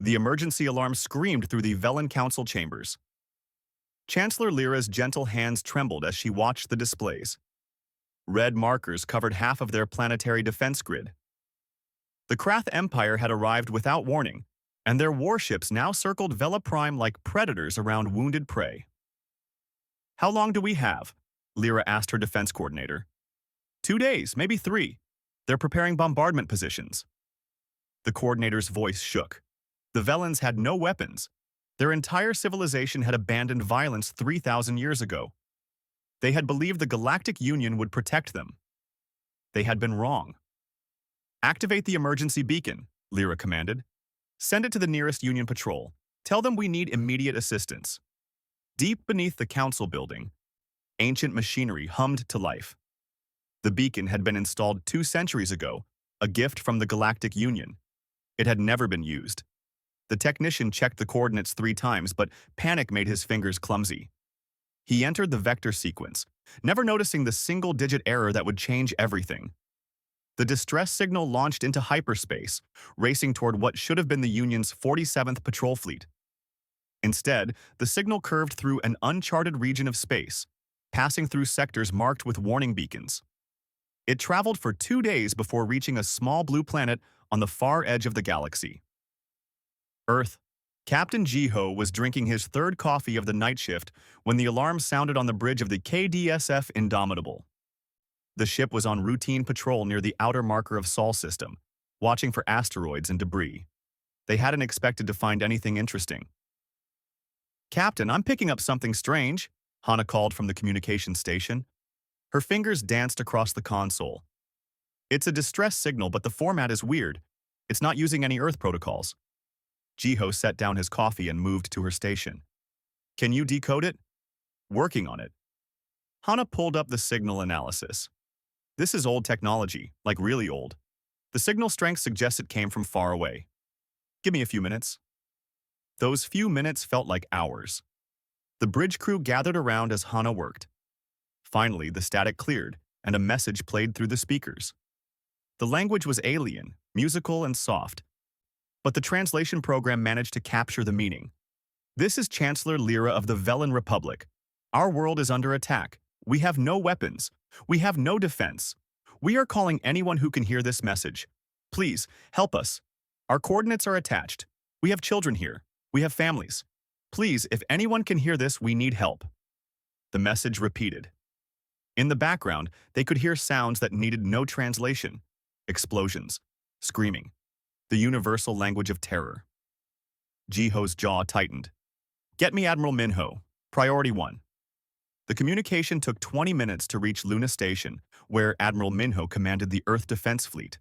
The emergency alarm screamed through the Velen Council chambers. Chancellor Lyra's gentle hands trembled as she watched the displays. Red markers covered half of their planetary defense grid. The Krath Empire had arrived without warning, and their warships now circled Vela Prime like predators around wounded prey. "How long do we have?" Lyra asked her defense coordinator. 2 days, maybe 3. They're preparing bombardment positions." The coordinator's voice shook. The Velans had no weapons. Their entire civilization had abandoned violence 3,000 years ago. They had believed the Galactic Union would protect them. They had been wrong. "Activate the emergency beacon," Lyra commanded. "Send it to the nearest Union patrol. Tell them we need immediate assistance." Deep beneath the council building, ancient machinery hummed to life. The beacon had been installed 2 centuries ago, a gift from the Galactic Union. It had never been used. The technician checked the coordinates 3 times, but panic made his fingers clumsy. He entered the vector sequence, never noticing the single-digit error that would change everything. The distress signal launched into hyperspace, racing toward what should have been the Union's 47th Patrol Fleet. Instead, the signal curved through an uncharted region of space, passing through sectors marked with warning beacons. It traveled for 2 days before reaching a small blue planet on the far edge of the galaxy. Earth. Captain Jiho was drinking his 3rd coffee of the night shift when the alarm sounded on the bridge of the KDSF Indomitable. The ship was on routine patrol near the outer marker of Sol system, watching for asteroids and debris. They hadn't expected to find anything interesting. "Captain, I'm picking up something strange," Hana called from the communication station. Her fingers danced across the console. "It's a distress signal, but the format is weird. It's not using any Earth protocols." Jiho set down his coffee and moved to her station. "Can you decode it?" "Working on it." Hana pulled up the signal analysis. "This is old technology, like really old. The signal strength suggests it came from far away. Give me a few minutes." Those few minutes felt like hours. The bridge crew gathered around as Hana worked. Finally, the static cleared, and a message played through the speakers. The language was alien, musical, and soft, but the translation program managed to capture the meaning. "This is Chancellor Lyra of the Velen Republic. Our world is under attack. We have no weapons. We have no defense. We are calling anyone who can hear this message. Please, help us. Our coordinates are attached. We have children here. We have families. Please, if anyone can hear this, we need help." The message repeated. In the background, they could hear sounds that needed no translation. Explosions, screaming, the universal language of terror. Jiho's jaw tightened. "Get me Admiral Minho, Priority 1. The communication took 20 minutes to reach Luna Station, where Admiral Minho commanded the Earth Defense Fleet.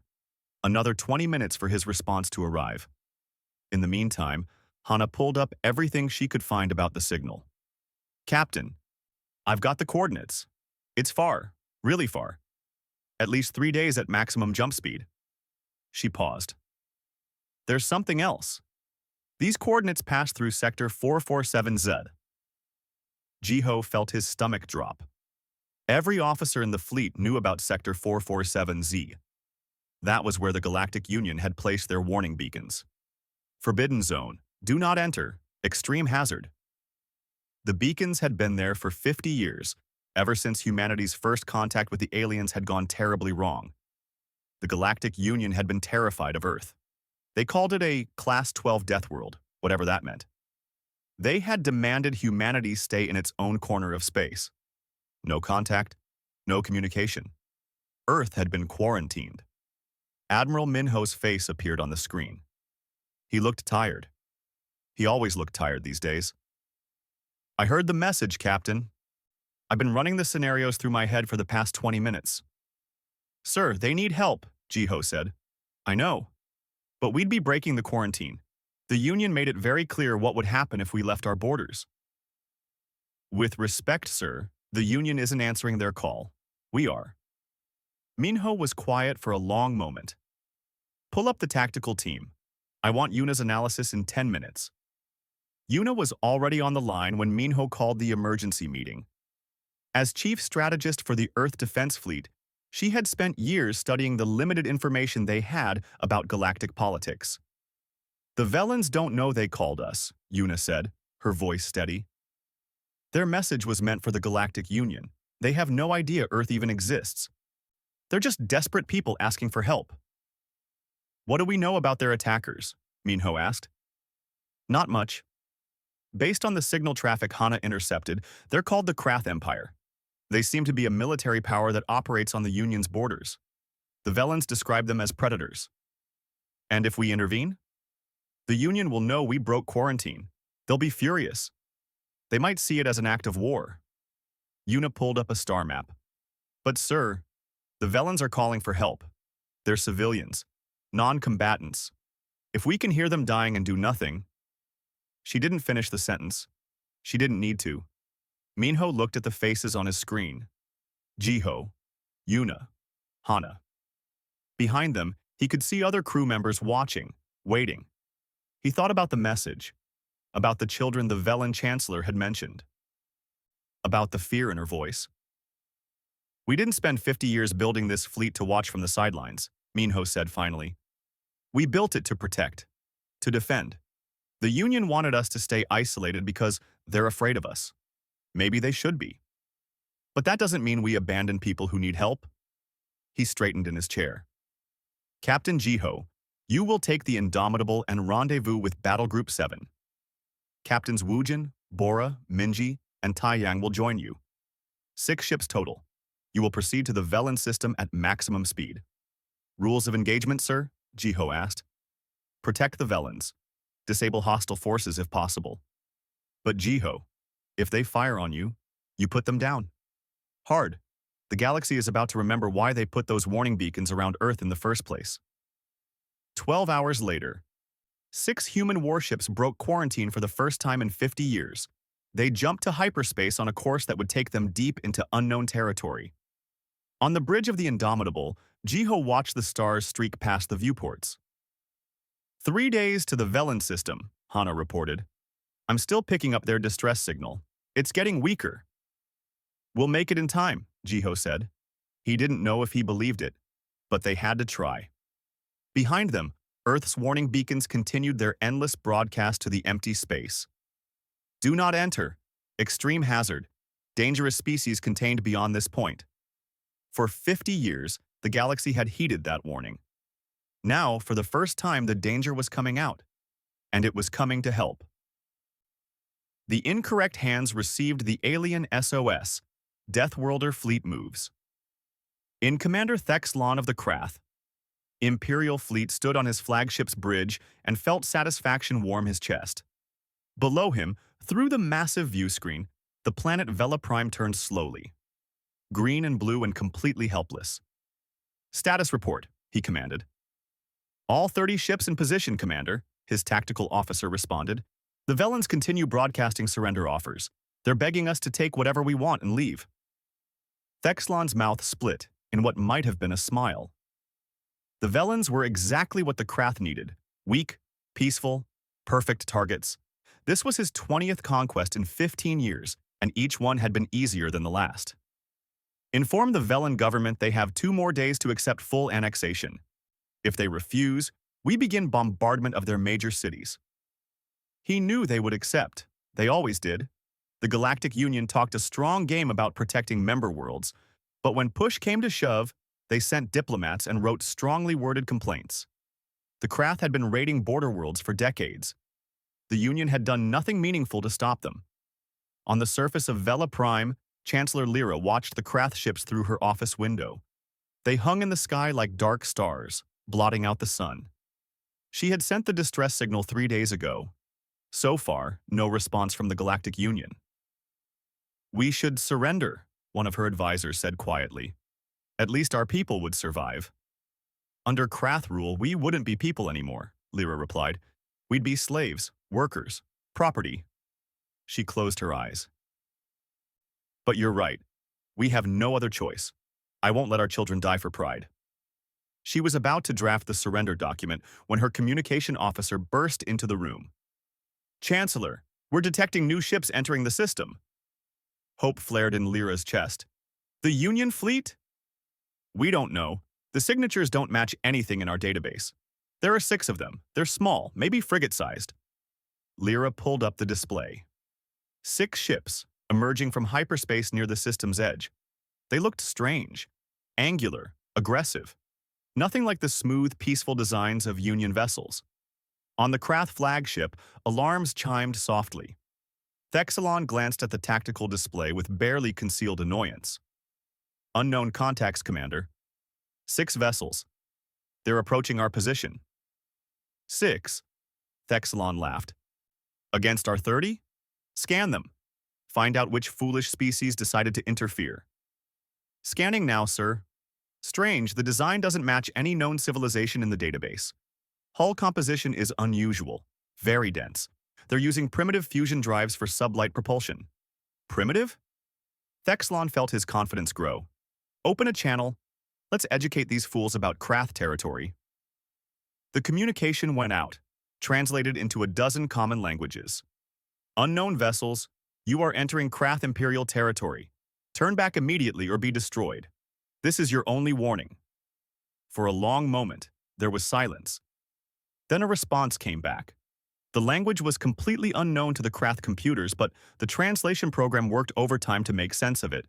Another 20 minutes for his response to arrive. In the meantime, Hana pulled up everything she could find about the signal. "Captain, I've got the coordinates. It's far, really far. At least 3 days at maximum jump speed." She paused. "There's something else. These coordinates pass through Sector 447Z. Jiho felt his stomach drop. Every officer in the fleet knew about Sector 447Z. That was where the Galactic Union had placed their warning beacons. Forbidden Zone, do not enter, extreme hazard. The beacons had been there for 50 years, ever since humanity's first contact with the aliens had gone terribly wrong. The Galactic Union had been terrified of Earth. They called it a Class 12 Deathworld, whatever that meant. They had demanded humanity stay in its own corner of space. No contact, no communication. Earth had been quarantined. Admiral Minho's face appeared on the screen. He looked tired. He always looked tired these days. "I heard the message, Captain. I've been running the scenarios through my head for the past 20 minutes. "Sir, they need help," Jiho said. "I know. But we'd be breaking the quarantine. The Union made it very clear what would happen if we left our borders." "With respect, sir, the Union isn't answering their call. We are." Minho was quiet for a long moment. "Pull up the tactical team. I want Yuna's analysis in 10 minutes. Yuna was already on the line when Minho called the emergency meeting. As chief strategist for the Earth Defense Fleet, she had spent years studying the limited information they had about galactic politics. The Velans don't know they called us, Una said, her voice steady. Their message was meant for the Galactic Union. They have no idea Earth even exists. They're just desperate people asking for help. What do we know about their attackers? Minho asked. Not much. Based on the signal traffic Hana intercepted, they're called the Krath Empire. They seem to be a military power that operates on the Union's borders. The Velans describe them as predators. And if we intervene? The Union will know we broke quarantine. They'll be furious. They might see it as an act of war. Una pulled up a star map. But sir, the Velans are calling for help. They're civilians, non-combatants. If we can hear them dying and do nothing— She didn't finish the sentence. She didn't need to. Minho looked at the faces on his screen. Jiho, Una, Hana. Behind them, he could see other crew members watching, waiting. He thought about the message, about the children the Velan Chancellor had mentioned, about the fear in her voice. We didn't spend 50 years building this fleet to watch from the sidelines, Minho said finally. We built it to protect, to defend. The Union wanted us to stay isolated because they're afraid of us. Maybe they should be. But that doesn't mean we abandon people who need help. He straightened in his chair. Captain Jiho, you will take the Indomitable and rendezvous with Battle Group 7. Captains Wujin, Bora, Minji, and Taiyang will join you. 6 ships total. You will proceed to the Velan system at maximum speed. Rules of engagement, sir? Jiho asked. Protect the Velans. Disable hostile forces if possible. But Jiho, if they fire on you, you put them down. Hard. The galaxy is about to remember why they put those warning beacons around Earth in the first place. 12 hours later, 6 human warships broke quarantine for the first time in 50 years. They jumped to hyperspace on a course that would take them deep into unknown territory. On the bridge of the Indomitable, Jiho watched the stars streak past the viewports. 3 days to the Velan system, Hana reported. I'm still picking up their distress signal. It's getting weaker. We'll make it in time, Jiho said. He didn't know if he believed it, but they had to try. Behind them, Earth's warning beacons continued their endless broadcast to the empty space. Do not enter. Extreme hazard. Dangerous species contained beyond this point. For 50 years, the galaxy had heeded that warning. Now, for the first time, the danger was coming out, and it was coming to help. The incorrect hands received the alien SOS, Deathworlder fleet moves. In Commander Thexlon of the Krath, Imperial fleet stood on his flagship's bridge and felt satisfaction warm his chest. Below him, through the massive view screen, the planet Vela Prime turned slowly. Green and blue and completely helpless. Status report, he commanded. All 30 ships in position, Commander, his tactical officer responded. The Velans continue broadcasting surrender offers. They're begging us to take whatever we want and leave. Thexlon's mouth split in what might have been a smile. The Velans were exactly what the Krath needed. Weak, peaceful, perfect targets. This was his 20th conquest in 15 years, and each one had been easier than the last. Inform the Velan government they have 2 more days to accept full annexation. If they refuse, we begin bombardment of their major cities. He knew they would accept. They always did. The Galactic Union talked a strong game about protecting member worlds, but when push came to shove, they sent diplomats and wrote strongly worded complaints. The Krath had been raiding border worlds for decades. The Union had done nothing meaningful to stop them. On the surface of Vela Prime, Chancellor Lyra watched the Krath ships through her office window. They hung in the sky like dark stars, blotting out the sun. She had sent the distress signal 3 days ago. So far, no response from the Galactic Union. We should surrender, one of her advisors said quietly. At least our people would survive. Under Krath rule, we wouldn't be people anymore, Lyra replied. We'd be slaves, workers, property. She closed her eyes. But you're right. We have no other choice. I won't let our children die for pride. She was about to draft the surrender document when her communication officer burst into the room. Chancellor, we're detecting new ships entering the system. Hope flared in Lyra's chest. The Union fleet? We don't know. The signatures don't match anything in our database. There are 6 of them. They're small, maybe frigate-sized. Lyra pulled up the display. 6 ships, emerging from hyperspace near the system's edge. They looked strange, angular, aggressive. Nothing like the smooth, peaceful designs of Union vessels. On the Krath flagship, alarms chimed softly. Thexelon glanced at the tactical display with barely concealed annoyance. Unknown contacts, Commander. 6 vessels. They're approaching our position. 6? Thexelon laughed. Against our 30? Scan them. Find out which foolish species decided to interfere. Scanning now, sir. Strange, the design doesn't match any known civilization in the database. Hull composition is unusual, very dense. They're using primitive fusion drives for sublight propulsion. Primitive? Thexelon felt his confidence grow. Open a channel. Let's educate these fools about Krath territory. The communication went out, translated into a dozen common languages. Unknown vessels, you are entering Krath Imperial territory. Turn back immediately or be destroyed. This is your only warning. For a long moment, there was silence. Then a response came back. The language was completely unknown to the Krath computers, but the translation program worked overtime to make sense of it.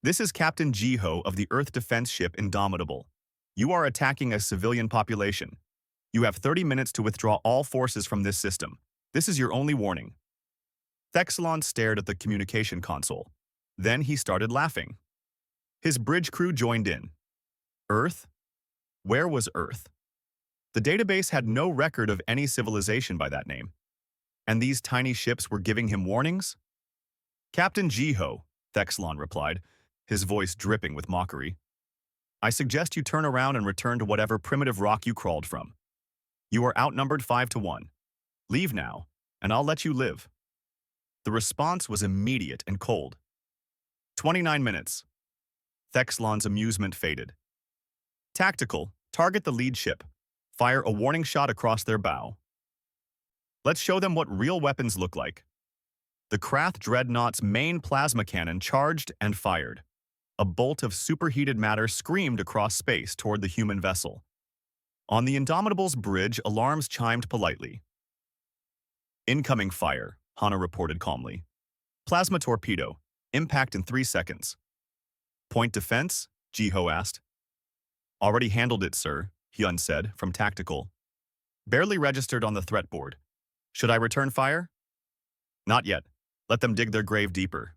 This is Captain Jiho of the Earth defense ship Indomitable. You are attacking a civilian population. You have 30 minutes to withdraw all forces from this system. This is your only warning. Thexelon stared at the communication console. Then he started laughing. His bridge crew joined in. Earth? Where was Earth? The database had no record of any civilization by that name. And these tiny ships were giving him warnings? Captain Jiho, Thexelon replied, his voice dripping with mockery. I suggest you turn around and return to whatever primitive rock you crawled from. You are outnumbered 5-1. Leave now, and I'll let you live. The response was immediate and cold. 29 minutes. Thexelon's amusement faded. Tactical, target the lead ship. Fire a warning shot across their bow. Let's show them what real weapons look like. The Krath Dreadnought's main plasma cannon charged and fired. A bolt of superheated matter screamed across space toward the human vessel. On the Indomitable's bridge, alarms chimed politely. Incoming fire, Hana reported calmly. Plasma torpedo. Impact in 3 seconds. Point defense? Jiho asked. Already handled it, sir, Hyun said, from tactical. Barely registered on the threat board. Should I return fire? Not yet. Let them dig their grave deeper.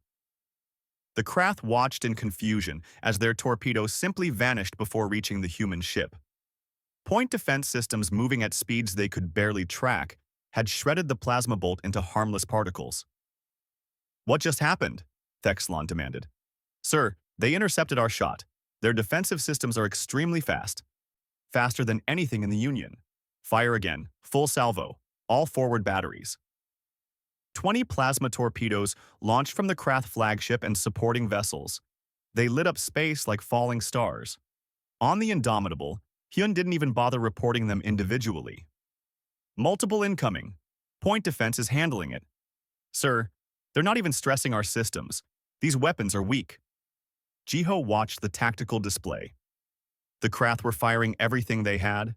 The Krath watched in confusion as their torpedoes simply vanished before reaching the human ship. Point defense systems moving at speeds they could barely track had shredded the plasma bolt into harmless particles. What just happened? Thexelon demanded. Sir, they intercepted our shot. Their defensive systems are extremely fast. Faster than anything in the Union. Fire again, full salvo, all forward batteries. 20 plasma torpedoes launched from the Krath flagship and supporting vessels. They lit up space like falling stars. On the Indomitable, Hyun didn't even bother reporting them individually. Multiple incoming. Point defense is handling it. Sir, they're not even stressing our systems. These weapons are weak. Jiho watched the tactical display. The Krath were firing everything they had.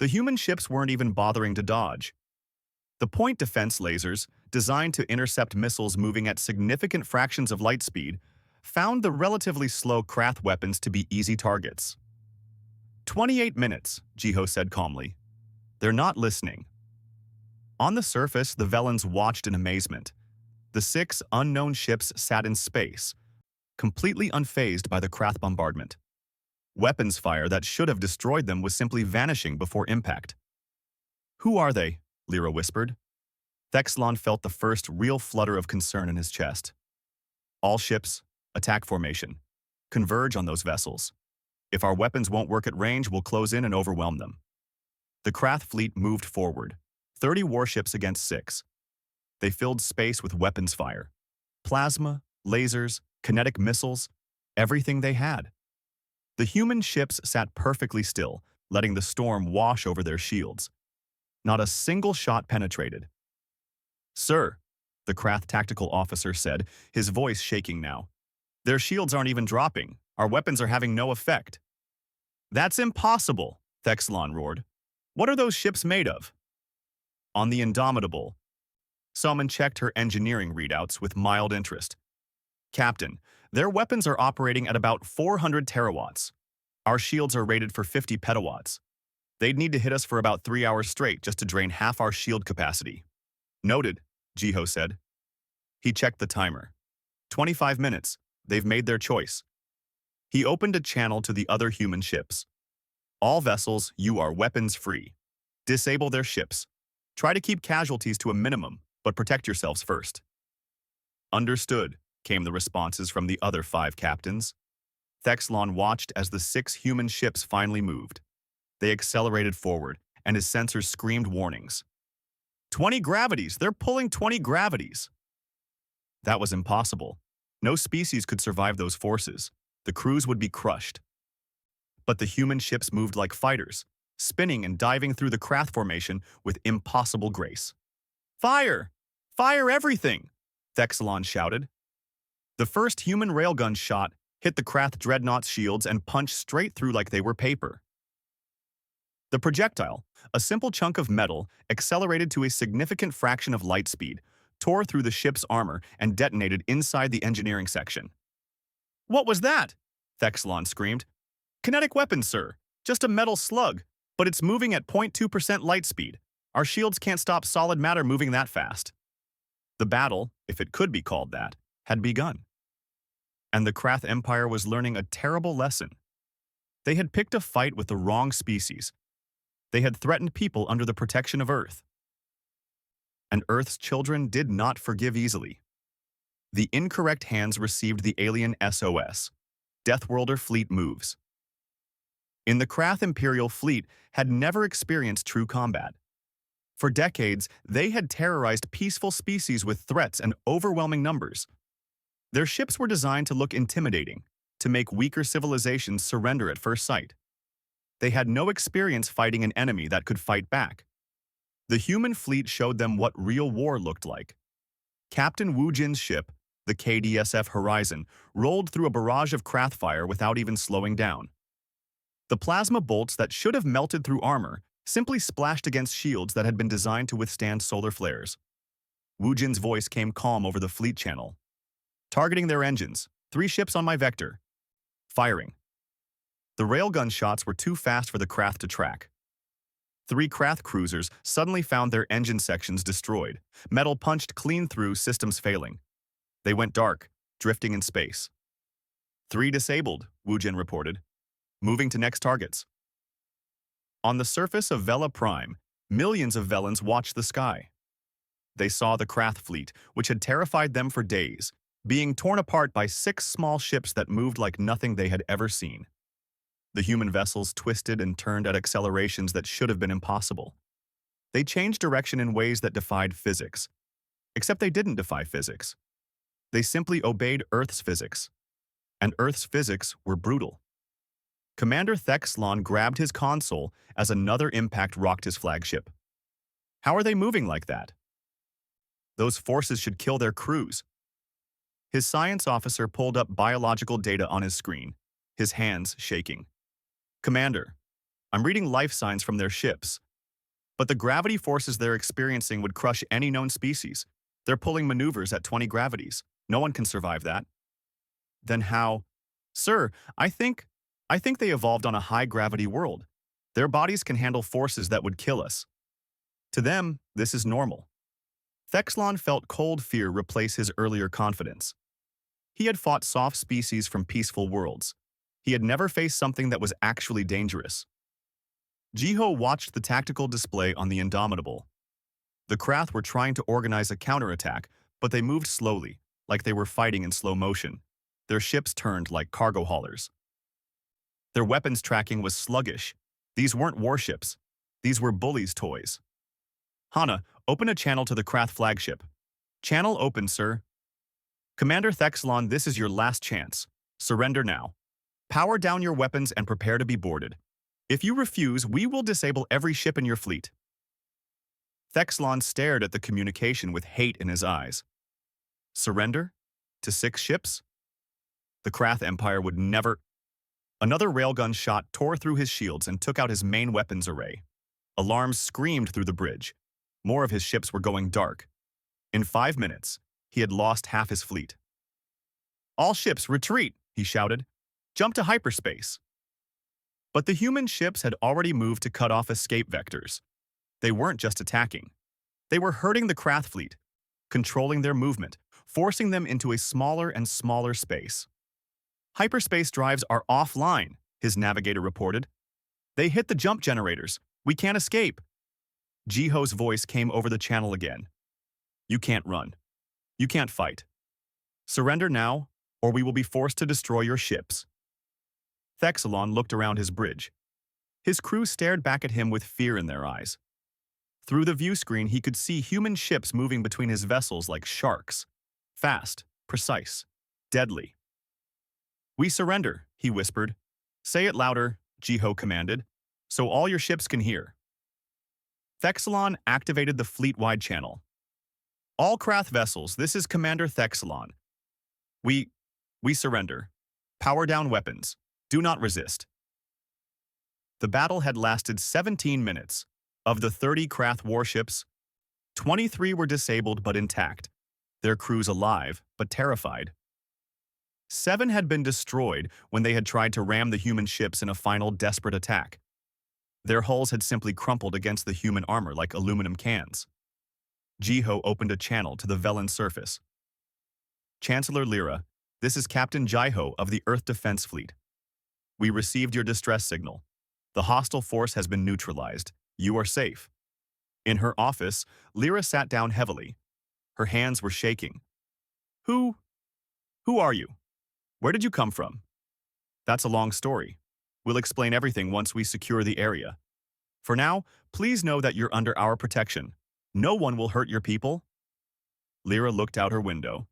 The human ships weren't even bothering to dodge. The point defense lasers, designed to intercept missiles moving at significant fractions of light speed, found the relatively slow Krath weapons to be easy targets. 28 minutes, Jiho said calmly. They're not listening. On the surface, the Velans watched in amazement. The 6 unknown ships sat in space, completely unfazed by the Krath bombardment. Weapons fire that should have destroyed them was simply vanishing before impact. Who are they? Lyra whispered. Thexelon felt the first real flutter of concern in his chest. All ships, attack formation. Converge on those vessels. If our weapons won't work at range, we'll close in and overwhelm them. The Krath fleet moved forward, 30 warships against 6. They filled space with weapons fire. Plasma, lasers, kinetic missiles, everything they had. The human ships sat perfectly still, letting the storm wash over their shields. Not a single shot penetrated. Sir, the Krath tactical officer said, his voice shaking now. Their shields aren't even dropping. Our weapons are having no effect. That's impossible, Thexlon roared. What are those ships made of? On the Indomitable, Salmon checked her engineering readouts with mild interest. Captain, their weapons are operating at about 400 terawatts. Our shields are rated for 50 petawatts. They'd need to hit us for about 3 hours straight just to drain half our shield capacity. Noted, Jiho said. He checked the timer. 25 minutes. They've made their choice. He opened a channel to the other human ships. All vessels, you are weapons-free. Disable their ships. Try to keep casualties to a minimum, but protect yourselves first. Understood, came the responses from the other 5 captains. Thexlon watched as the 6 human ships finally moved. They accelerated forward, and his sensors screamed warnings. 20 gravities! They're pulling 20 gravities! That was impossible. No species could survive those forces. The crews would be crushed. But the human ships moved like fighters, spinning and diving through the Krath formation with impossible grace. Fire! Fire everything! Thexlon shouted. The first human railgun shot hit the Krath dreadnought's shields and punched straight through like they were paper. The projectile, a simple chunk of metal, accelerated to a significant fraction of light speed, tore through the ship's armor and detonated inside the engineering section. What was that? Thexlon screamed. Kinetic weapon, sir. Just a metal slug, but it's moving at 0.2% light speed. Our shields can't stop solid matter moving that fast. The battle, if it could be called that, had begun. And the Krath Empire was learning a terrible lesson. They had picked a fight with the wrong species. They had threatened people under the protection of Earth. And Earth's children did not forgive easily. The incorrect hands received the alien SOS, Deathworlder fleet moves. In the Krath Imperial fleet had never experienced true combat. For decades, they had terrorized peaceful species with threats and overwhelming numbers. Their ships were designed to look intimidating, to make weaker civilizations surrender at first sight. They had no experience fighting an enemy that could fight back. The human fleet showed them what real war looked like. Captain Wu Jin's ship, the KDSF Horizon, rolled through a barrage of Krath fire without even slowing down. The plasma bolts that should have melted through armor simply splashed against shields that had been designed to withstand solar flares. Wu Jin's voice came calm over the fleet channel. Targeting their engines, 3 ships on my vector. Firing. The railgun shots were too fast for the Krath to track. 3 Krath cruisers suddenly found their engine sections destroyed, metal punched clean through, systems failing. They went dark, drifting in space. 3 disabled, Wu Jin reported. Moving to next targets. On the surface of Vela Prime, millions of Velans watched the sky. They saw the Krath fleet, which had terrified them for days, being torn apart by 6 small ships that moved like nothing they had ever seen. The human vessels twisted and turned at accelerations that should have been impossible. They changed direction in ways that defied physics. Except they didn't defy physics. They simply obeyed Earth's physics. And Earth's physics were brutal. Commander Thexlon grabbed his console as another impact rocked his flagship. How are they moving like that? Those forces should kill their crews. His science officer pulled up biological data on his screen, his hands shaking. Commander, I'm reading life signs from their ships. But the gravity forces they're experiencing would crush any known species. They're pulling maneuvers at 20 gravities. No one can survive that. Then how? Sir, I think they evolved on a high-gravity world. Their bodies can handle forces that would kill us. To them, this is normal. Thexlon felt cold fear replace his earlier confidence. He had fought soft species from peaceful worlds. He had never faced something that was actually dangerous. Jiho watched the tactical display on the Indomitable. The Krath were trying to organize a counterattack, but they moved slowly, like they were fighting in slow motion. Their ships turned like cargo haulers. Their weapons tracking was sluggish. These weren't warships. These were bullies' toys. Hana, open a channel to the Krath flagship. Channel open, sir. Commander Thexlon, this is your last chance. Surrender now. Power down your weapons and prepare to be boarded. If you refuse, we will disable every ship in your fleet. Thexlon stared at the communication with hate in his eyes. Surrender? To 6 ships? The Krath Empire would never... Another railgun shot tore through his shields and took out his main weapons array. Alarms screamed through the bridge. More of his ships were going dark. In 5 minutes, he had lost half his fleet. "All ships, retreat!" he shouted. "Jump to hyperspace!" But the human ships had already moved to cut off escape vectors. They weren't just attacking. They were hurting the Krath fleet, controlling their movement, forcing them into a smaller and smaller space. "Hyperspace drives are offline," his navigator reported. "They hit the jump generators. We can't escape." Jiho's voice came over the channel again. "You can't run. You can't fight. Surrender now, or we will be forced to destroy your ships." Thexalon looked around his bridge. His crew stared back at him with fear in their eyes. Through the view screen, he could see human ships moving between his vessels like sharks. Fast, precise, deadly. "We surrender," he whispered. "Say it louder," Jiho commanded, "so all your ships can hear." Thexalon activated the fleet-wide channel. "All Krath vessels, this is Commander Thexalon. We surrender. Power down weapons. Do not resist." The battle had lasted 17 minutes. Of the 30 Krath warships, 23 were disabled but intact, their crews alive but terrified. 7 had been destroyed when they had tried to ram the human ships in a final desperate attack. Their hulls had simply crumpled against the human armor like aluminum cans. Jiho opened a channel to the Velen surface. "Chancellor Lyra, this is Captain Jiho of the Earth Defense Fleet. We received your distress signal. The hostile force has been neutralized. You are safe." In her office, Lyra sat down heavily. Her hands were shaking. Who are you? Where did you come from?" "That's a long story. We'll explain everything once we secure the area. For now, please know that you're under our protection. No one will hurt your people." Lyra looked out her window.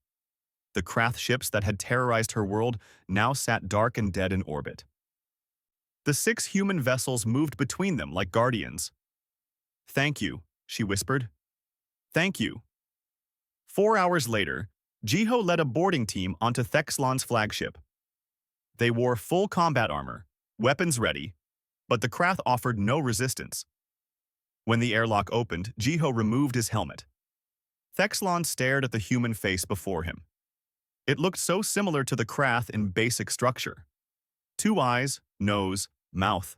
The Krath ships that had terrorized her world now sat dark and dead in orbit. The 6 human vessels moved between them like guardians. "Thank you," she whispered. "Thank you." 4 hours later, Jiho led a boarding team onto Thexalon's flagship. They wore full combat armor, weapons ready, but the Krath offered no resistance. When the airlock opened, Jiho removed his helmet. Thexalon stared at the human face before him. It looked so similar to the Krath in basic structure. 2 eyes, nose, mouth.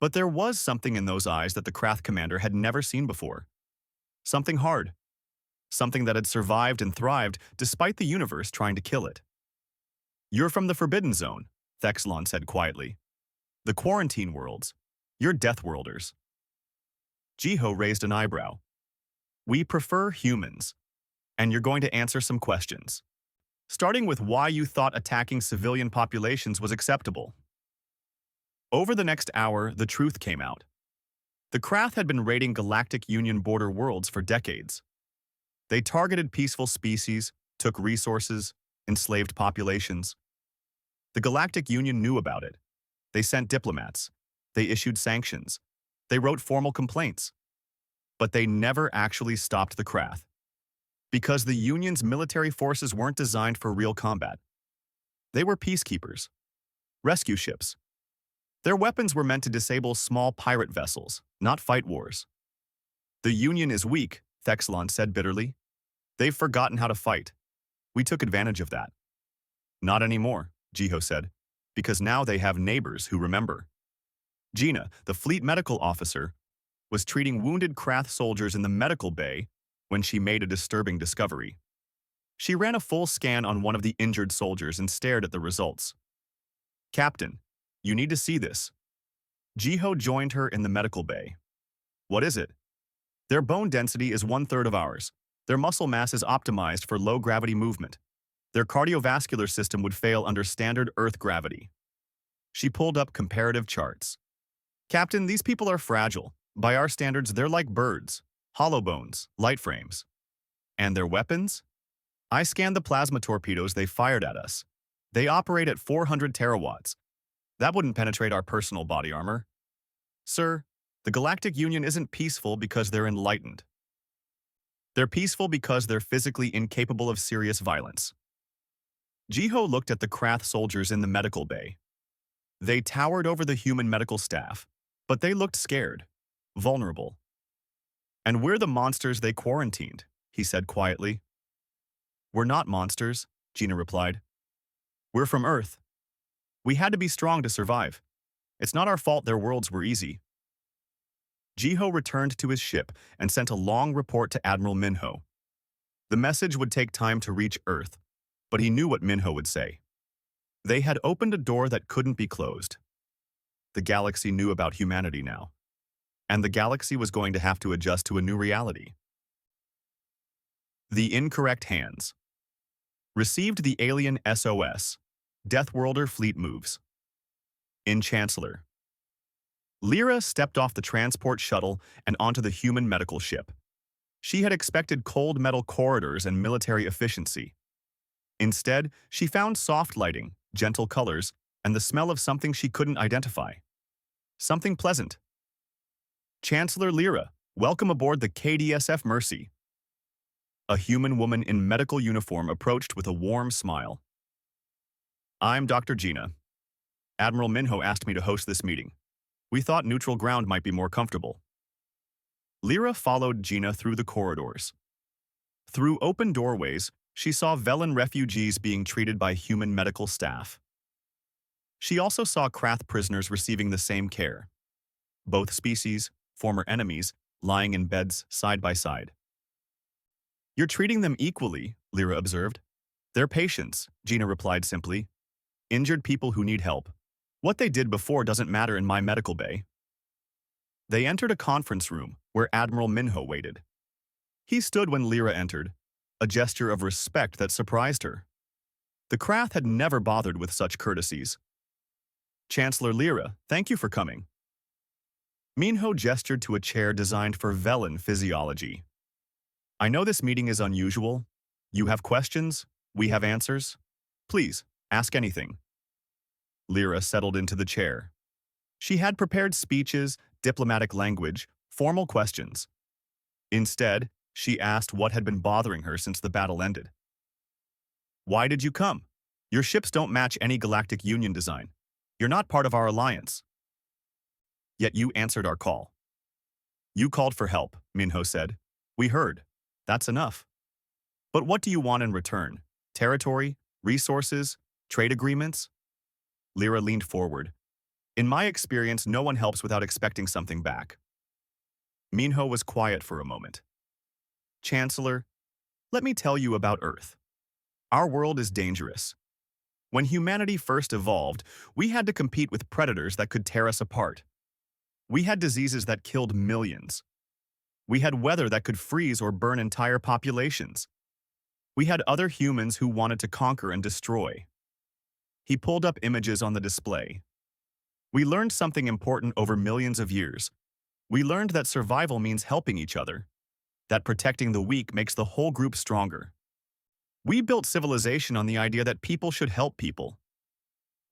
But there was something in those eyes that the Krath commander had never seen before. Something hard. Something that had survived and thrived despite the universe trying to kill it. "You're from the Forbidden Zone," Thexalon said quietly. "The Quarantine Worlds. You're Deathworlders." Jiho raised an eyebrow. "We prefer humans, and you're going to answer some questions. Starting with why you thought attacking civilian populations was acceptable." Over the next hour, the truth came out. The Krath had been raiding Galactic Union border worlds for decades. They targeted peaceful species, took resources, enslaved populations. The Galactic Union knew about it. They sent diplomats. They issued sanctions. They wrote formal complaints. But they never actually stopped the Krath. Because the Union's military forces weren't designed for real combat. They were peacekeepers. Rescue ships. Their weapons were meant to disable small pirate vessels, not fight wars. "The Union is weak," Thexalon said bitterly. "They've forgotten how to fight. We took advantage of that." "Not anymore," Jiho said, "because now they have neighbors who remember." Gina, the fleet medical officer, was treating wounded Krath soldiers in the medical bay when she made a disturbing discovery. She ran a full scan on one of the injured soldiers and stared at the results. "Captain, you need to see this." Jiho joined her in the medical bay. "What is it?" "Their bone density is 1/3 of ours. Their muscle mass is optimized for low-gravity movement. Their cardiovascular system would fail under standard Earth gravity." She pulled up comparative charts. "Captain, these people are fragile. By our standards, they're like birds, hollow bones, light frames. And their weapons? I scanned the plasma torpedoes they fired at us. They operate at 400 terawatts. That wouldn't penetrate our personal body armor. Sir, the Galactic Union isn't peaceful because they're enlightened. They're peaceful because they're physically incapable of serious violence." Jiho looked at the Krath soldiers in the medical bay. They towered over the human medical staff, but they looked scared, vulnerable. "And we're the monsters they quarantined," he said quietly. "We're not monsters," Gina replied. "We're from Earth. We had to be strong to survive. It's not our fault their worlds were easy." Jiho returned to his ship and sent a long report to Admiral Minho. The message would take time to reach Earth, but he knew what Minho would say. They had opened a door that couldn't be closed. The galaxy knew about humanity now, and the galaxy was going to have to adjust to a new reality. The incorrect hands. Received the alien SOS. Deathworlder fleet moves. In Chancellor. Lyra stepped off the transport shuttle and onto the human medical ship. She had expected cold metal corridors and military efficiency. Instead, she found soft lighting, gentle colors, and the smell of something she couldn't identify. Something pleasant. "Chancellor Lyra, welcome aboard the KDSF Mercy." A human woman in medical uniform approached with a warm smile. "I'm Dr. Gina. Admiral Minho asked me to host this meeting. We thought neutral ground might be more comfortable." Lyra followed Gina through the corridors. Through open doorways, she saw Velen refugees being treated by human medical staff. She also saw Krath prisoners receiving the same care. Both species, former enemies, lying in beds side by side. "You're treating them equally," Lyra observed. "They're patients," Gina replied simply. "Injured people who need help. What they did before doesn't matter in my medical bay." They entered a conference room where Admiral Minho waited. He stood when Lyra entered, a gesture of respect that surprised her. The Krath had never bothered with such courtesies. "Chancellor Lyra, thank you for coming." Minho gestured to a chair designed for Velen physiology. "I know this meeting is unusual. You have questions, we have answers. Please, ask anything." Lyra settled into the chair. She had prepared speeches, diplomatic language, formal questions. Instead, she asked what had been bothering her since the battle ended. "Why did you come? Your ships don't match any Galactic Union design. You're not part of our alliance." "Yet you answered our call." "You called for help," Minho said. "We heard. That's enough. But what do you want in return? Territory? Resources? Trade agreements?" Lyra leaned forward. "In my experience, no one helps without expecting something back." Minho was quiet for a moment. "Chancellor, let me tell you about Earth. Our world is dangerous. When humanity first evolved, we had to compete with predators that could tear us apart. We had diseases that killed millions. We had weather that could freeze or burn entire populations. We had other humans who wanted to conquer and destroy." He pulled up images on the display. "We learned something important over millions of years. We learned that survival means helping each other, that protecting the weak makes the whole group stronger. We built civilization on the idea that people should help people."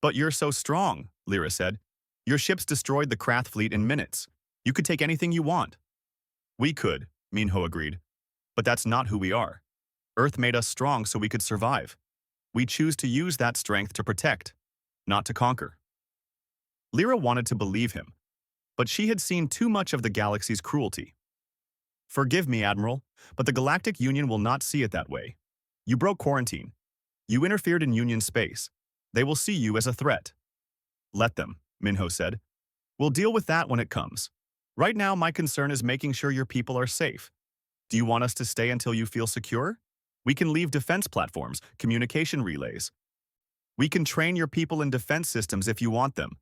"But you're so strong," Lyra said. "Your ships destroyed the Krath fleet in minutes. You could take anything you want." "We could," Minho agreed. "But that's not who we are. Earth made us strong so we could survive. We choose to use that strength to protect, not to conquer." Lyra wanted to believe him, but she had seen too much of the galaxy's cruelty. "Forgive me, Admiral, but the Galactic Union will not see it that way. You broke quarantine. You interfered in Union space. They will see you as a threat." "Let them," Minho said. "We'll deal with that when it comes. Right now, my concern is making sure your people are safe. Do you want us to stay until you feel secure? We can leave defense platforms, communication relays. We can train your people in defense systems if you want them."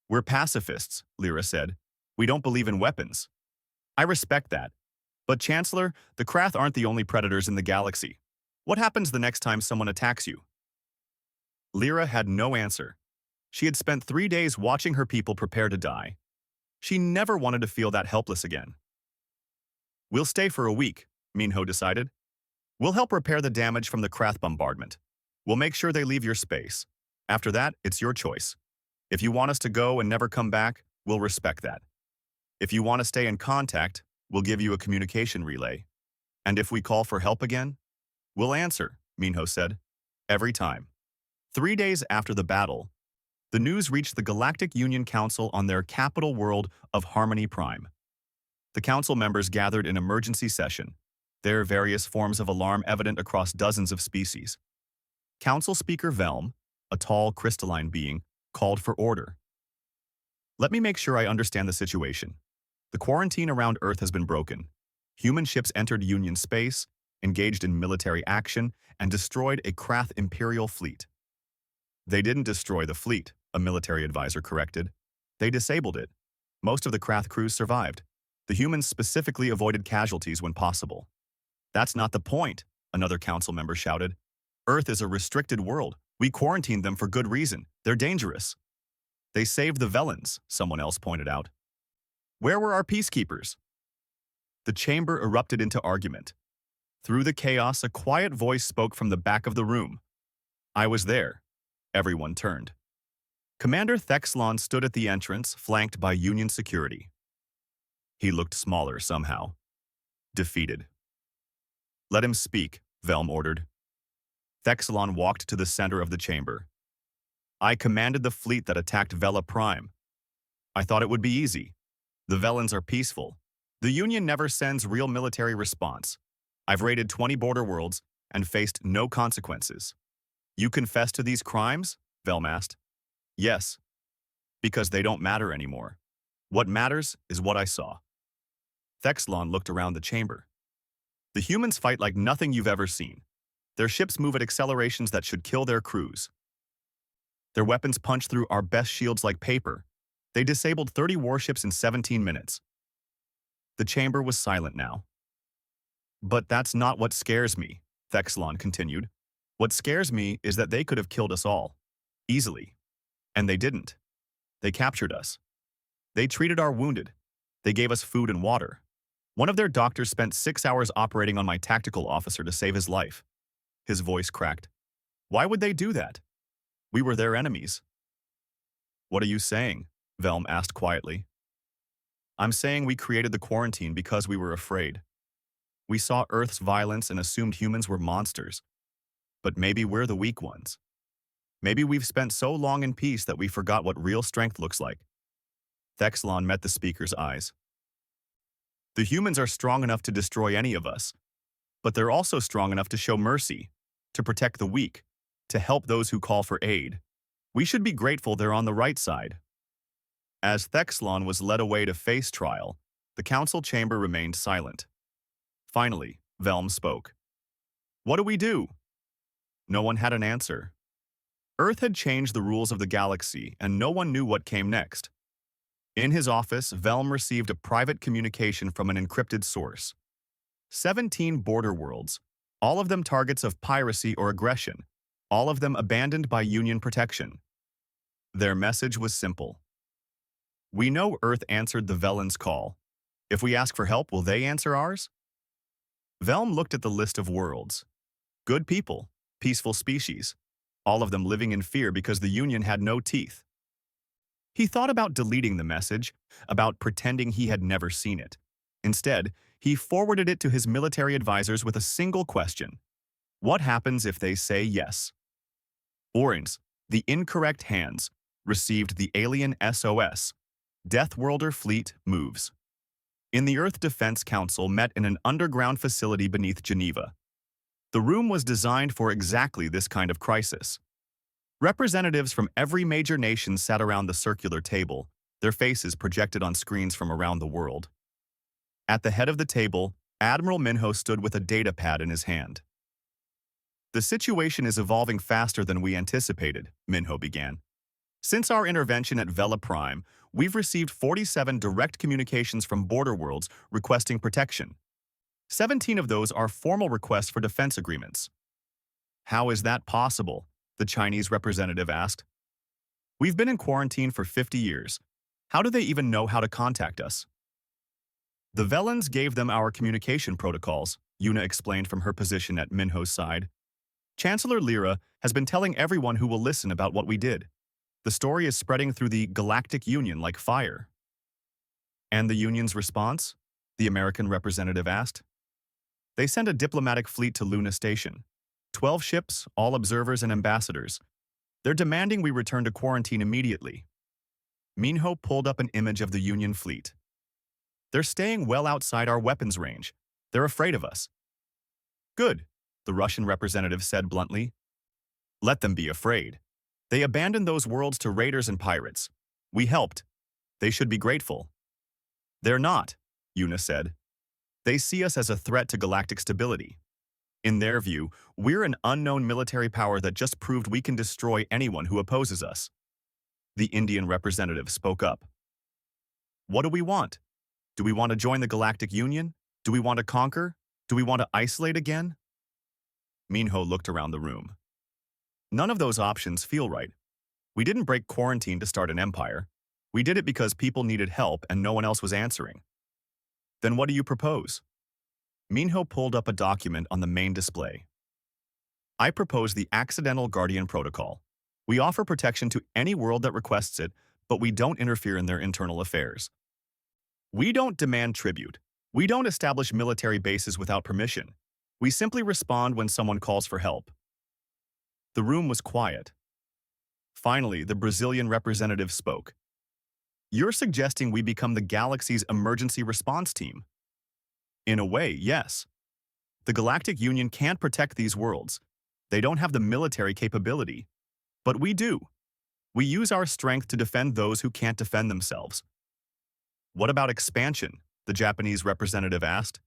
"We're pacifists," Lyra said. "We don't believe in weapons." "I respect that. But Chancellor, the Krath aren't the only predators in the galaxy. What happens the next time someone attacks you?" Lyra had no answer. She had spent 3 days watching her people prepare to die. She never wanted to feel that helpless again. "We'll stay for a week," Minho decided. "We'll help repair the damage from the Krath bombardment. We'll make sure they leave your space. After that, it's your choice. If you want us to go and never come back, we'll respect that. If you want to stay in contact, we'll give you a communication relay. And if we call for help again, we'll answer," Minho said. "Every time." 3 days after the battle, The news reached the Galactic Union Council on their capital world of Harmony Prime. The council members gathered in emergency session, their various forms of alarm evident across dozens of species. Council Speaker Velm, a tall, crystalline being, called for order. Let me make sure I understand the situation. The quarantine around Earth has been broken. Human ships entered Union space, engaged in military action, and destroyed a Krath Imperial fleet. They didn't destroy the fleet, a military advisor corrected. They disabled it. Most of the Krath crews survived. The humans specifically avoided casualties when possible. That's not the point, another council member shouted. Earth is a restricted world. We quarantined them for good reason. They're dangerous. They saved the Velans, someone else pointed out. Where were our peacekeepers? The chamber erupted into argument. Through the chaos, a quiet voice spoke from the back of the room. I was there. Everyone turned. Commander Thexlon stood at the entrance, flanked by Union security. He looked smaller somehow. Defeated. Let him speak, Velm ordered. Thexlon walked to the center of the chamber. I commanded the fleet that attacked Vela Prime. I thought it would be easy. The Velans are peaceful. The Union never sends real military response. I've raided 20 border worlds and faced no consequences. You confess to these crimes? Velm asked. Yes. Because they don't matter anymore. What matters is what I saw. Thexlon looked around the chamber. The humans fight like nothing you've ever seen. Their ships move at accelerations that should kill their crews. Their weapons punch through our best shields like paper. They disabled 30 warships in 17 minutes. The chamber was silent now. But that's not what scares me, Thexlon continued. What scares me is that they could have killed us all. Easily. And they didn't. They captured us. They treated our wounded. They gave us food and water. One of their doctors spent 6 hours operating on my tactical officer to save his life. His voice cracked. Why would they do that? We were their enemies. What are you saying? Velm asked quietly. I'm saying we created the quarantine because we were afraid. We saw Earth's violence and assumed humans were monsters. But maybe we're the weak ones. Maybe we've spent so long in peace that we forgot what real strength looks like. Thexlon met the speaker's eyes. The humans are strong enough to destroy any of us, but they're also strong enough to show mercy, to protect the weak, to help those who call for aid. We should be grateful they're on the right side. As Thexlon was led away to face trial, the council chamber remained silent. Finally, Velm spoke. What do we do? No one had an answer. Earth had changed the rules of the galaxy, and no one knew what came next. In his office, Velm received a private communication from an encrypted source. 17 border worlds, all of them targets of piracy or aggression, all of them abandoned by Union protection. Their message was simple. We know Earth answered the Velans' call. If we ask for help, will they answer ours? Velm looked at the list of worlds. Good people, peaceful species, all of them living in fear because the Union had no teeth. He thought about deleting the message, about pretending he had never seen it. Instead, he forwarded it to his military advisors with a single question. What happens if they say yes? Orange, the incorrect hands, received the alien SOS. Deathworlder fleet moves. In the Earth Defense Council met in an underground facility beneath Geneva. The room was designed for exactly this kind of crisis. Representatives from every major nation sat around the circular table, their faces projected on screens from around the world. At the head of the table, Admiral Minho stood with a data pad in his hand. The situation is evolving faster than we anticipated, Minho began. Since our intervention at Vela Prime, we've received 47 direct communications from border worlds requesting protection. 17 of those are formal requests for defense agreements. How is that possible? The Chinese representative asked. We've been in quarantine for 50 years. How do they even know how to contact us? The Velans gave them our communication protocols, Yuna explained from her position at Minho's side. Chancellor Lyra has been telling everyone who will listen about what we did. The story is spreading through the Galactic Union like fire. And the Union's response? The American representative asked. They sent a diplomatic fleet to Luna Station. 12 ships, all observers and ambassadors. They're demanding we return to quarantine immediately. Minho pulled up an image of the Union fleet. They're staying well outside our weapons range. They're afraid of us. Good, the Russian representative said bluntly. Let them be afraid. They abandoned those worlds to raiders and pirates. We helped. They should be grateful. They're not, Yuna said. They see us as a threat to galactic stability. In their view, we're an unknown military power that just proved we can destroy anyone who opposes us. The Indian representative spoke up. What do we want? Do we want to join the Galactic Union? Do we want to conquer? Do we want to isolate again? Minho looked around the room. None of those options feel right. We didn't break quarantine to start an empire. We did it because people needed help and no one else was answering. Then what do you propose? Minho pulled up a document on the main display. I propose the Accidental Guardian Protocol. We offer protection to any world that requests it, but we don't interfere in their internal affairs. We don't demand tribute. We don't establish military bases without permission. We simply respond when someone calls for help. The room was quiet. Finally, the Brazilian representative spoke. You're suggesting we become the galaxy's emergency response team? In a way, yes. The Galactic Union can't protect these worlds. They don't have the military capability. But we do. We use our strength to defend those who can't defend themselves. What about expansion? The Japanese representative asked.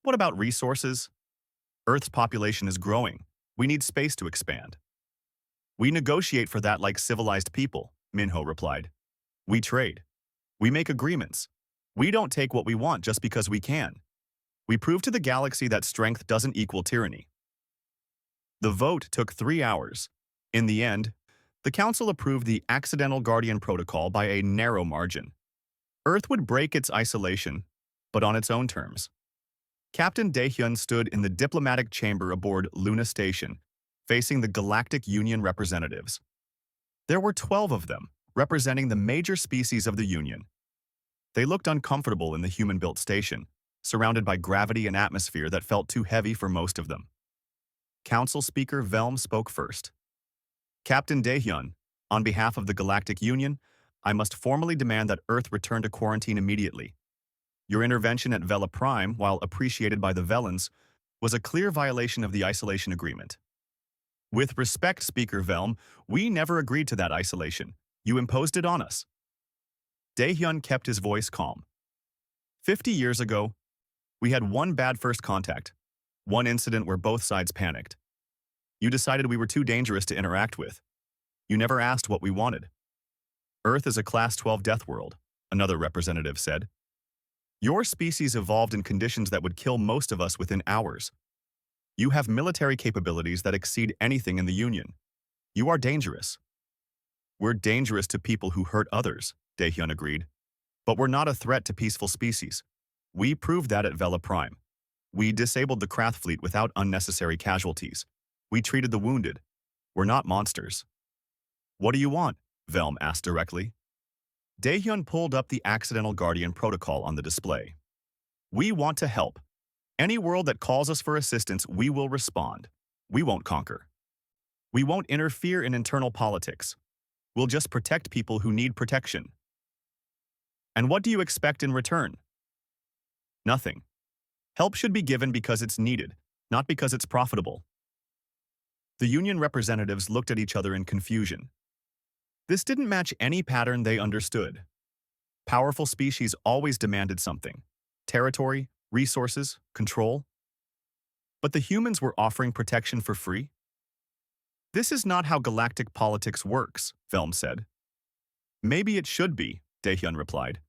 What about resources? Earth's population is growing. We need space to expand. We negotiate for that like civilized people, Minho replied. We trade. We make agreements. We don't take what we want just because we can. We prove to the galaxy that strength doesn't equal tyranny. The vote took 3 hours. In the end, the Council approved the Accidental Guardian Protocol by a narrow margin. Earth would break its isolation, but on its own terms. Captain Daehyun stood in the diplomatic chamber aboard Luna Station, facing the Galactic Union representatives. There were 12 of them, representing the major species of the Union. They looked uncomfortable in the human-built station, surrounded by gravity and atmosphere that felt too heavy for most of them. Council Speaker Velm spoke first. Captain Daehyun, on behalf of the Galactic Union, I must formally demand that Earth return to quarantine immediately. Your intervention at Vela Prime, while appreciated by the Velans, was a clear violation of the isolation agreement. With respect, Speaker Velm, we never agreed to that isolation. You imposed it on us. Daehyun kept his voice calm. 50 years ago, we had one bad first contact, one incident where both sides panicked. You decided we were too dangerous to interact with. You never asked what we wanted. Earth is a Class 12 death world, another representative said. Your species evolved in conditions that would kill most of us within hours. You have military capabilities that exceed anything in the Union. You are dangerous. We're dangerous to people who hurt others, Daehyun agreed. But we're not a threat to peaceful species. We proved that at Vela Prime. We disabled the Krath fleet without unnecessary casualties. We treated the wounded. We're not monsters. What do you want? Velm asked directly. Daehyun pulled up the Accidental Guardian Protocol on the display. We want to help. Any world that calls us for assistance, we will respond. We won't conquer. We won't interfere in internal politics. We'll just protect people who need protection. And what do you expect in return? Nothing. Help should be given because it's needed, not because it's profitable. The Union representatives looked at each other in confusion. This didn't match any pattern they understood. Powerful species always demanded something: territory, resources, control. But the humans were offering protection for free? This is not how galactic politics works, Velm said. Maybe it should be, Daehyun replied.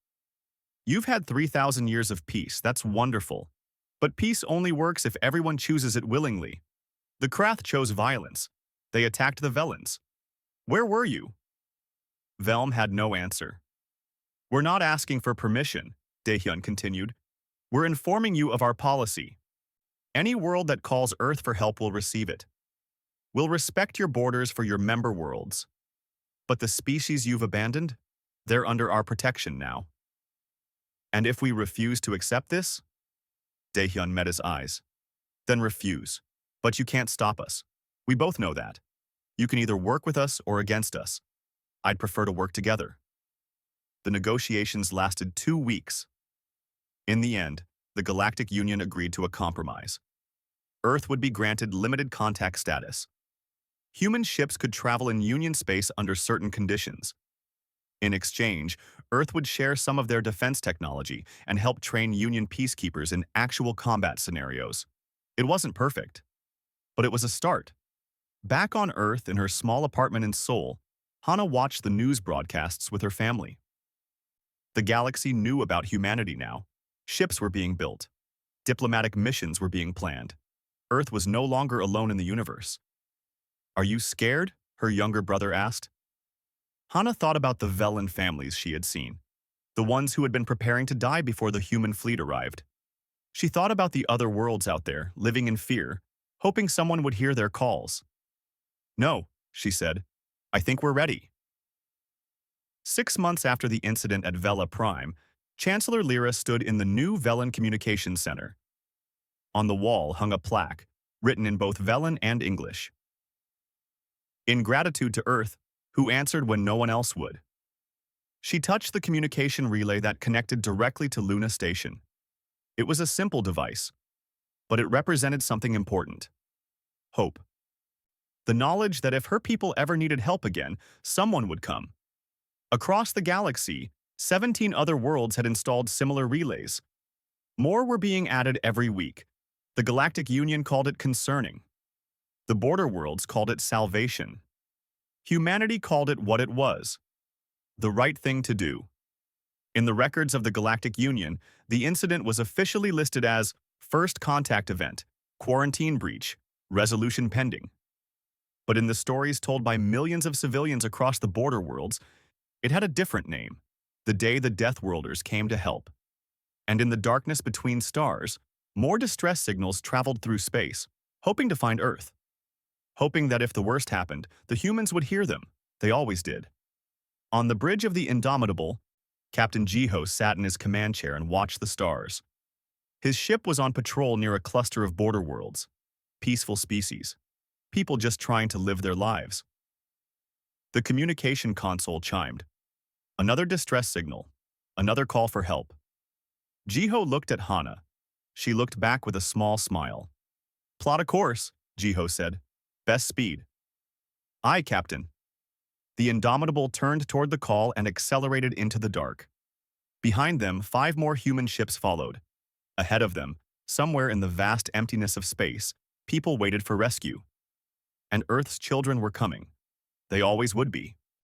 You've had 3,000 years of peace, that's wonderful. But peace only works if everyone chooses it willingly. The Krath chose violence. They attacked the Velans. Where were you? Velm had no answer. We're not asking for permission, Daehyun continued. We're informing you of our policy. Any world that calls Earth for help will receive it. We'll respect your borders for your member worlds. But the species you've abandoned, they're under our protection now. And if we refuse to accept this? Daehyun met his eyes. Then refuse. But you can't stop us. We both know that. You can either work with us or against us. I'd prefer to work together. The negotiations lasted 2 weeks. In the end, the Galactic Union agreed to a compromise. Earth would be granted limited contact status. Human ships could travel in Union space under certain conditions. In exchange, Earth would share some of their defense technology and help train Union peacekeepers in actual combat scenarios. It wasn't perfect, but it was a start. Back on Earth in her small apartment in Seoul, Hana watched the news broadcasts with her family. The galaxy knew about humanity now. Ships were being built. Diplomatic missions were being planned. Earth was no longer alone in the universe. "Are you scared?" her younger brother asked. Hana thought about the Velen families she had seen, the ones who had been preparing to die before the human fleet arrived. She thought about the other worlds out there, living in fear, hoping someone would hear their calls. "No," she said. "I think we're ready." 6 months after the incident at Vela Prime, Chancellor Lyra stood in the new Velen Communications Center. On the wall hung a plaque, written in both Velen and English. "In gratitude to Earth, who answered when no one else would." She touched the communication relay that connected directly to Luna Station. It was a simple device, but it represented something important. Hope. The knowledge that if her people ever needed help again, someone would come. Across the galaxy, 17 other worlds had installed similar relays. More were being added every week. The Galactic Union called it concerning. The border worlds called it salvation. Humanity called it what it was: the right thing to do. In the records of the Galactic Union, the incident was officially listed as First Contact Event, Quarantine Breach, Resolution Pending. But in the stories told by millions of civilians across the border worlds, it had a different name: the day the Deathworlders came to help. And in the darkness between stars, more distress signals traveled through space, hoping to find Earth. Hoping that if the worst happened, the humans would hear them. They always did. On the bridge of the Indomitable, Captain Jiho sat in his command chair and watched the stars. His ship was on patrol near a cluster of border worlds. Peaceful species. People just trying to live their lives. The communication console chimed. Another distress signal. Another call for help. Jiho looked at Hana. She looked back with a small smile. "Plot a course," Jiho said. "Best speed." "Aye, Captain." The Indomitable turned toward the call and accelerated into the dark. Behind them, 5 more human ships followed. Ahead of them, somewhere in the vast emptiness of space, people waited for rescue. And Earth's children were coming. They always would be.